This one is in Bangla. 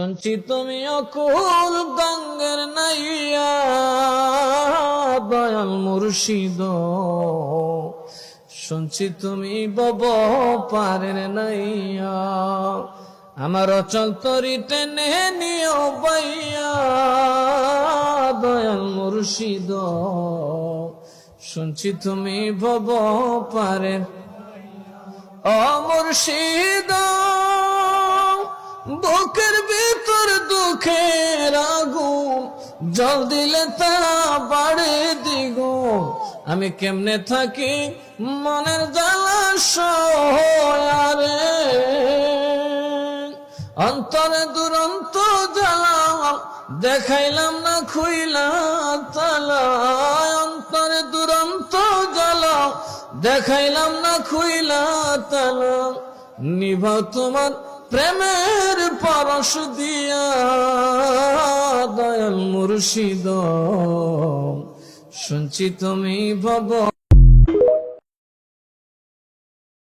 শুনছি তুমি অকুল গঙ্গের নাইয়া দয়াল মুর্শিদ, শুনছি তুমি বব পারের নাইয়া, আমার অচল তরি টেনে নিও বাইয়া দয়াল মুর্শিদ, শুনছি তুমি বব পারের। ও মুর্শিদ, বুকের ভিতর দুঃখের আগুন জল দিলে তা বাড়ে দ্বিগুণ, আমি কেমনে থাকি মনের জ্বালা সয়ারে, অন্তরে দুরন্ত জ্বালা দেখাইলাম না খুইলা তালা, অন্তরে দুরন্ত জ্বালা দেখাইলাম না খুইলা তালা, নিভাও তোমার প্রেমের পরশ দিয়া দয়াল মুর্শিদ, শুনছি তুমি ভব